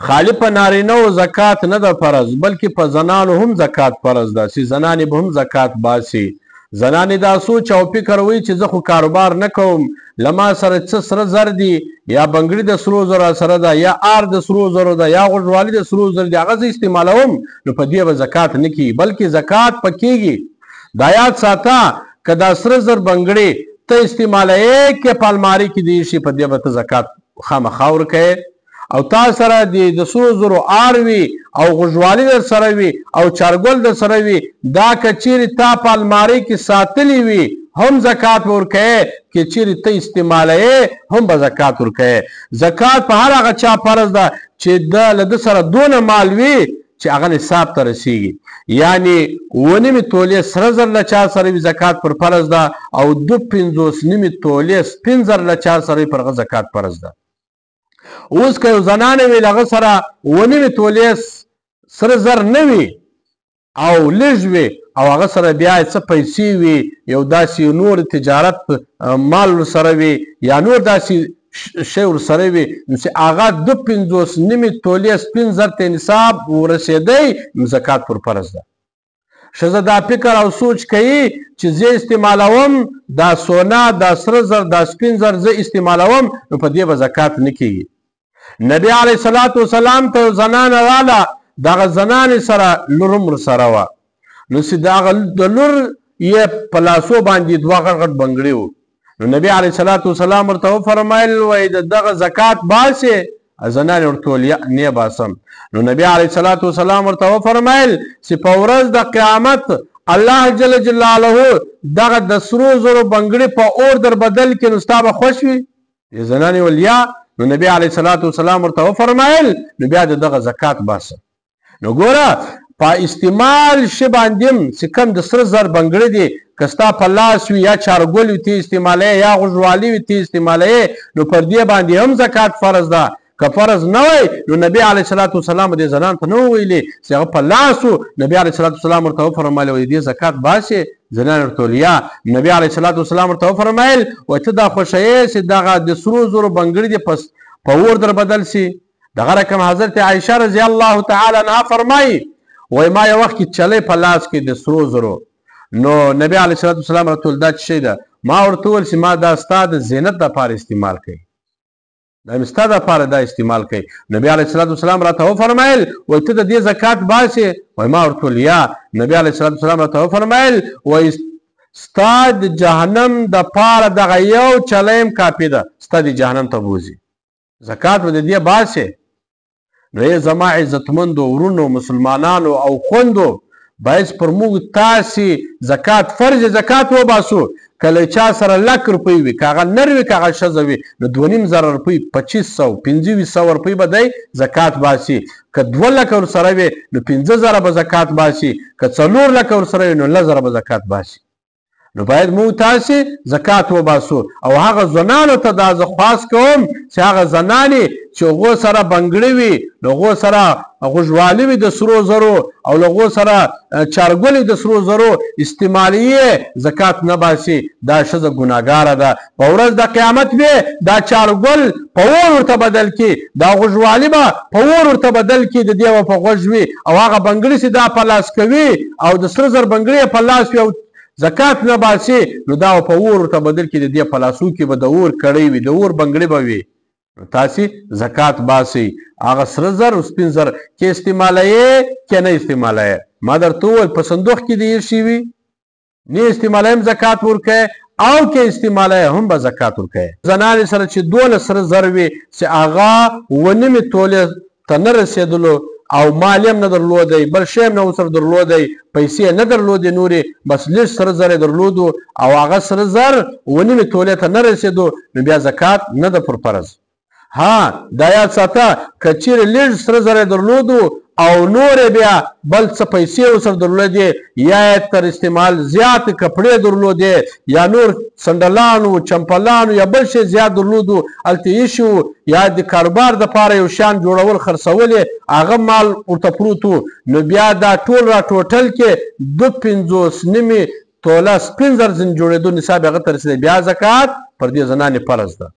خالی په نارینهو زکات نه ده فرض بلکې په زنانو هم زکات فرض ده چې زنانې به هم زکات باسي. زنانې دا سوچ او فکر وایي چې زه خو کاروبار نه کوم، له ما سره څه سره زر دي یا بنګړي د سرو زرو سره ده یا آر د سرو زرو ده یا غوږوالي د سرو زرو دي، هغه زه استعمالوم، نو په دې به زکات نه کېږي بلکې زکات په کېږي. دا یاد ساته که دا سره زر بنګړي ته استعمالوې کې په الماري کې دي شي، په دې به ته زکات خامخا ورکوې. او تا سره د سرو زرو آر وي او غوږوالي در سره وي او چارګل در سره وي، دا که چیرې تا په المارۍ کې ساتلي وي هم زکات ورکوې، که چیرې ته استعمالوې هم به زکات ورکوې. زکات په هر هغه چا فرض ده چې له ده سره دونه مال وي چې هغه نصاب ته رسیږي. یعنې 9 تولې سره زر له چا سره وي زکات پر فرض ده، او 52 تولې سپین زر له چا سره وي پر هغه زکات فرض ده. اوس که یو زنانه وي له هغه سره 9 تولې سره زر نه وي او لږ وي او هغه سره بیا څه پیسې وي، یو داسې نور تجارت مال ورسره وي یا نور داسې شی ورسره وي، نو چې هغه 52 تولې سپین زر ته نصاب ورسېدی نو زکات پر فرض ده. ښځه دا فکر او سوچ کوي چې زه استعمالوم دا سونا دا سره زر دا سپین زر زه استعمالوم، نو په دې به زکات نه کېږي. نبي علیه الصلاة والسلام ته یو زنانه راله، دغه زنانې سره لور هم ورسره وه، نو چې د لور یې په لاسو باندې 2 غټ غټ بنګړي وو، نو نبي علیه الصلاة والسلام ورته وفرمیل وایي د دغه زکات باسې؟ زنانې ورته وویل نه باسم. نو نبي علیه الصلاة والسلام ورته وفرمیل چې په ورځ د قیامت الله جل جلاله دغه د سرو زرو بنګړي په اور در بدل کړي نو ستا به خوښ وي؟ زنانې ویل یا. نو نبي علیه الصلاة والسلام ورته وفرمیل نو بیا د دغه زکات باسه. نو ګوره په استعمال شي باندې چې کوم د سره زر بنګړي دي که ستا په لاس وي یا چارګل وي ته استعمالوې یا غوږوالي وي ته استعمالوې، نو پر دې باندې هم زکات فرض ده. که فرض نه وای نو نبي علیه الصلاة والسلام دې زنانو ته نه ویلي چې هغه په لاس و، نبي علیه الصلاة والسلام ورته وفرمیل وایي دې زکات باسې؟ زنانې ورته ویل یا. نبي علیه الصلاة والسلام ورته وفرمیل وایي ته دا خوښوې چې دغه د سرو زرو بنګړي دې په اور در بدل شي؟ دغه رقم حضرت عایشه رضی الله تعالی عنها فرمایي وایي ما یو وخت کې چلی په لاس کې د سرو زرو، نو نبي علیه الصلاة والسلام راته وویل دا څه شی ده؟ ما ورته وویل چې ما دا ستا د زینت دپاره استعمال کوي، دا مې ستا دپاره دا استعمال کوي. نبي علیه الصلاة والسلام راته وفرمیل وایي ته د دې زکات باسې؟ وایي ما ورته وویل یا. نبي علیه الصلاة والسلام راته وفرمیل وایي ستا د جهنم دپاره دغه یو چلیم کافي ده، ستا د جهنم ته بوځي، زکات به د دې باسې. نو ای زما عزتمندو ورونو مسلمانانو او خوندو، باید پر موږ تاسې زکات فرض زکات وباسو. که له چا سره 1,00,000 روپۍ وي، که هغه نر وي که هغه ښځه وي، نو 2,500 روپۍ 2500 2500 روپۍ به دی زکات باسي. که 2 لکه ورسره وي نو 5000 به زکات باسي، که 4 لکه ورسره وي نو 10,000 به زکات باسي. نو باید موږ تاسې زکات وباسو. او هغه زنانو ته دا زه خواست کوم چې هغه زنانې چې هغو سره بنګړي وي، له هغو سره غوږوالي وي د سرو زرو او له هغو سره چارګلې د سرو زرو استعمالي یې زکات نه باسي، دا ښځه ګناهګاره ده. په ورځ د قیامت به دا چارګل په اور ورته بدل کړي، دا غوږوالي به په اور ورته بدل کړي، د دې به په غوږ وي، او هغه بنګړي چې دا په لاس کوي او د سره زر بنګړي په لاس وي او زکات نه باسي، نو دا په اور ورته بدل کړي، د دې په لاسو کې به د اور کړۍ وي، د اور بنګړي به وي. تاسې زکات باسئ. هغه سره زر او سپین زر کې استعمالوې که نه استعمالوې؟ ما درته وویل په صندوق کې دې ایښي وي، نه استعمالوې هم زکات ورکوې، او که استعمالوې هم به زکات ورکوې. زنانې سره چې 12 سره زر وي چې هغه 9 تولې ته نه رسېدلو او مال هم نه درلودی، بل شی هم نه ورسره درلودی، پیسې نه درلودې نورې، بس لږ سره زر یې درلودو او هغه سره زر 9 تولې ته نه رسېدو، نو بیا زکات نه ده پر فرض. ها دا یاد ساته که چیرې لږ سره زر یې درلودو او نورې بیا بل څه پیسې ورسره درلودې، یا یې تر استعمال زیاتې کپړې درلودې یا نور سنډلانو چمپلانو یا بل شی زیات درلودو هلته ایښي وو، یا د کاروبار دپاره یو شیان جوړول خرڅول یې هغه مال ورته پروت و، نو بیا دا ټول را ټوټل کې 52 توله سپین زر ځینې جوړېدو نصاب هغه ته رسېدی، بیا زکات پر دې زنانې فرض ده.